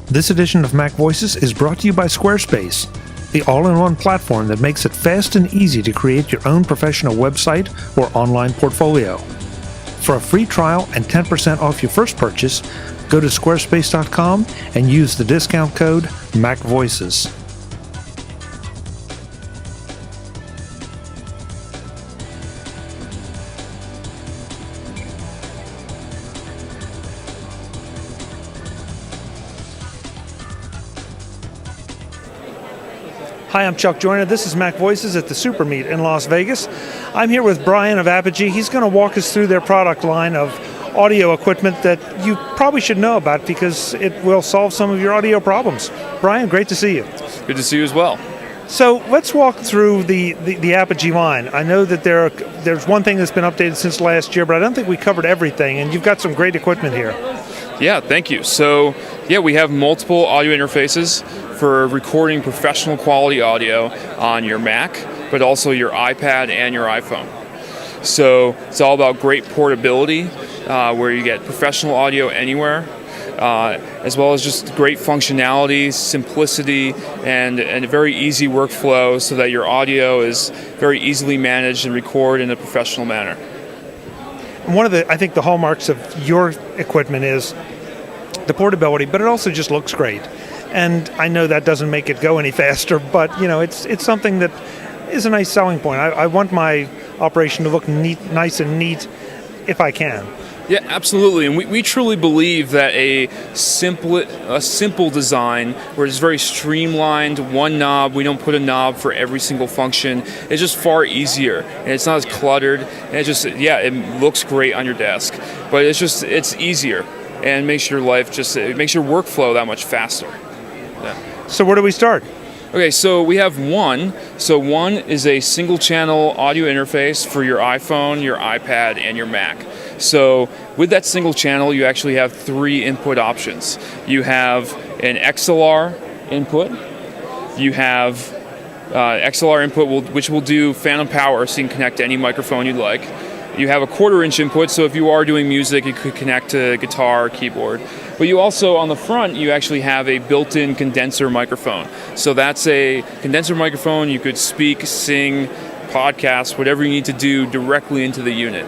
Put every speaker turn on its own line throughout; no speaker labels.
This edition of MacVoices is brought to you by Squarespace, the all-in-one platform that makes it fast and easy to create your own professional website or online portfolio. For a free trial and 10% off your first purchase, go to squarespace.com and use the discount code MacVoices. Hi, I'm Chuck Joyner. This is MacVoices at the SuperMeet in Las Vegas. I'm here with Brian of Apogee. He's going to walk us through their product line of audio equipment that you probably should know about because it will solve some of your audio problems. Brian, great to see you.
Good to see you as well.
So let's walk through the Apogee line. I know that there's one thing that's been updated since last year, but I don't think we covered everything, and you've got some great equipment here.
Yeah, thank you. So, we have multiple audio interfaces for recording professional quality audio on your Mac, but also your iPad and your iPhone. So it's all about great portability, where you get professional audio anywhere, as well as just great functionality, simplicity, and a very easy workflow so that your audio is very easily managed and recorded in a professional manner.
One of the hallmarks of your equipment is the portability, but it also just looks great. And I know that doesn't make it go any faster, but it's something that is a nice selling point. I want my operation to look nice and neat if I can.
Yeah, absolutely. And we truly believe that a simple design where it's very streamlined, one knob, we don't put a knob for every single function, it's just far easier. And it's not as cluttered. And it looks great on your desk. But it's easier and makes your workflow that much faster. Yeah.
So where do we start?
Okay, so we have One. So One is a single channel audio interface for your iPhone, your iPad, and your Mac. So with that single channel, you actually have three input options. You have an XLR input. You have XLR input, which will do phantom power, so you can connect to any microphone you'd like. You have a 1/4-inch input, so if you are doing music, you could connect to guitar or keyboard. But you also, on the front, you actually have a built-in condenser microphone. So that's a condenser microphone. You could speak, sing, podcast, whatever you need to do directly into the unit.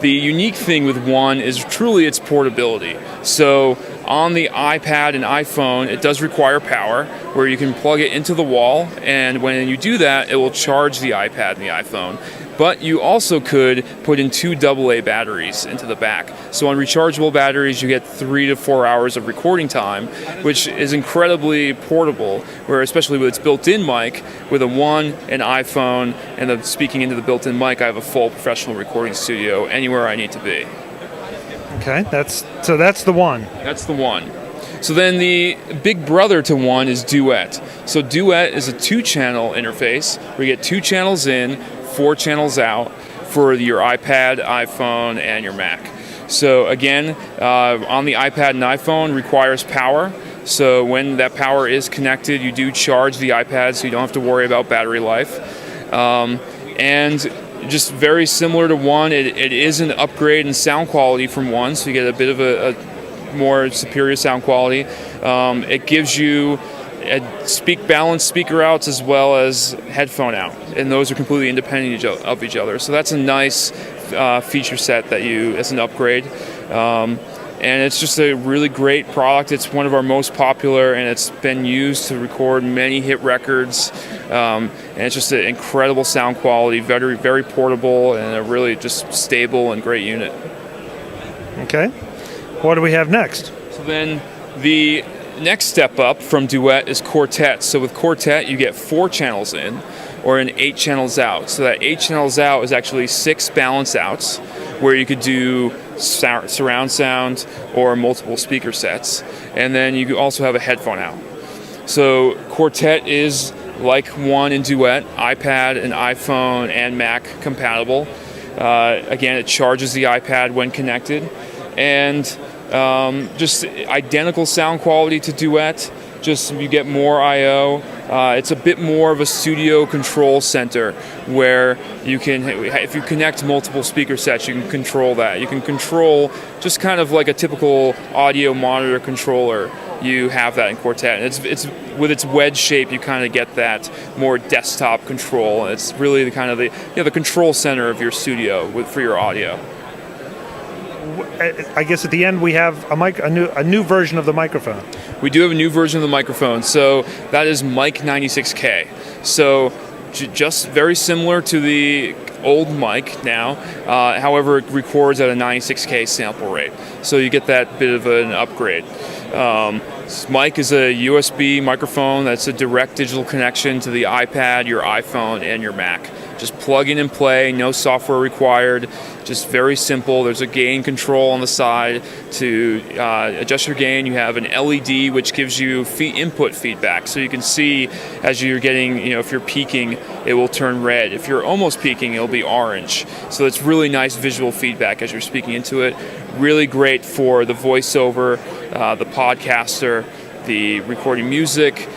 The unique thing with One is truly its portability. So on the iPad and iPhone, it does require power, where you can plug it into the wall, and when you do that, it will charge the iPad and the iPhone. But you also could put in 2 AA batteries into the back. So on rechargeable batteries, you get 3 to 4 hours of recording time, which is incredibly portable, where especially with its built-in mic, with a One, an iPhone, and the speaking into the built-in mic, I have a full professional recording studio anywhere I need to be.
Okay, that's the One.
That's the One. So then the big brother to One is Duet. So Duet is a 2-channel interface where you get 2 channels in, 4 channels out for your iPad, iPhone, and your Mac. So again, on the iPad and iPhone requires power. So when that power is connected, you do charge the iPad, so you don't have to worry about battery life. And just very similar to One, it is an upgrade in sound quality from One, so you get a bit of a more superior sound quality. It gives you balanced speaker outs as well as headphone out, and those are completely independent of each other. So that's a nice feature set that as an upgrade. And it's just a really great product. It's one of our most popular, and it's been used to record many hit records. And it's just an incredible sound quality, very, very portable, and a really just stable and great unit.
Okay. What do we have next?
So then the next step up from Duet is Quartet. So with Quartet, you get 4 channels in, or an 8 channels out. So that 8 channels out is actually 6 balance outs, where you could do surround sound or multiple speaker sets. And then you also have a headphone out. So Quartet is like One and Duet, iPad and iPhone and Mac compatible. Again, it charges the iPad when connected. And just identical sound quality to Duet. just you get more I/O. It's a bit more of a studio control center where you can, if you connect multiple speaker sets, you can control that. You can control just kind of like a typical audio monitor controller. You have that in Quartet. And it's with its wedge shape, you kind of get that more desktop control. It's really the kind of the control center of your studio for your audio.
I guess at the end we have a new version of the microphone.
We do have a new version of the microphone, so that is MiC 96K. So just very similar to the old mic now, however it records at a 96K sample rate. So you get that bit of an upgrade. MiC is a USB microphone that's a direct digital connection to the iPad, your iPhone, and your Mac. Just plug in and play, no software required, just very simple. There's a gain control on the side to adjust your gain. You have an LED which gives you input feedback, so you can see as you're getting, if you're peaking, it will turn red. If you're almost peaking, it'll be orange. So it's really nice visual feedback as you're speaking into it. Really great for the voiceover, the podcaster, the recording music,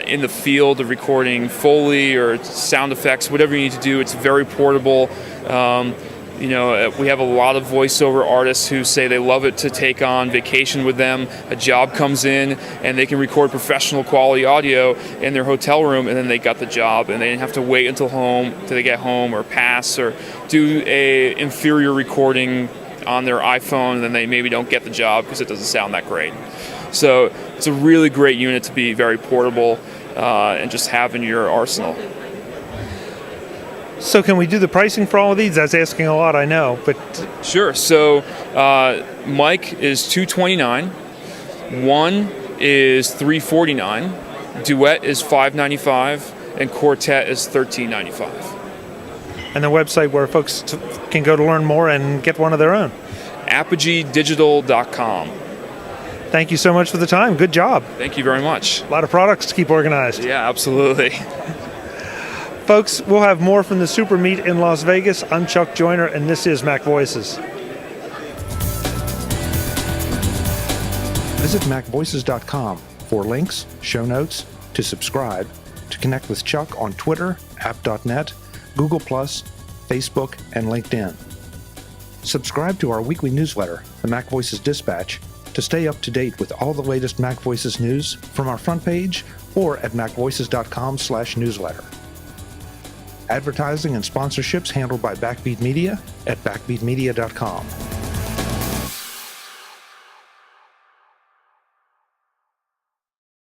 in the field of recording Foley or sound effects, whatever you need to do. It's very portable. We have a lot of voiceover artists who say they love it to take on vacation with them. A job comes in and they can record professional quality audio in their hotel room, and then they got the job, and they didn't have to wait until they get home or pass or do a inferior recording on their iPhone, and then they maybe don't get the job because it doesn't sound that great. So it's a really great unit to be very portable and just have in your arsenal.
So can we do the pricing for all of these? That's asking a lot, I know, but
sure. So MiC is $229, One is $349, Duet is $595, and Quartet is $1395.
And the website where folks can go to learn more and get one of their own? ApogeeDigital.com. Thank you so much for the time. Good job.
Thank you very much.
A lot of products to keep organized.
Yeah, absolutely.
Folks, we'll have more from the SuperMeet in Las Vegas. I'm Chuck Joyner, and this is MacVoices. Visit MacVoices.com for links, show notes, to subscribe, to connect with Chuck on Twitter, app.net, Google+, Facebook, and LinkedIn. Subscribe to our weekly newsletter, the MacVoices Dispatch, to stay up to date with all the latest MacVoices news from our front page or at MacVoices.com/newsletter. Advertising and sponsorships handled by Backbeat Media at BackbeatMedia.com.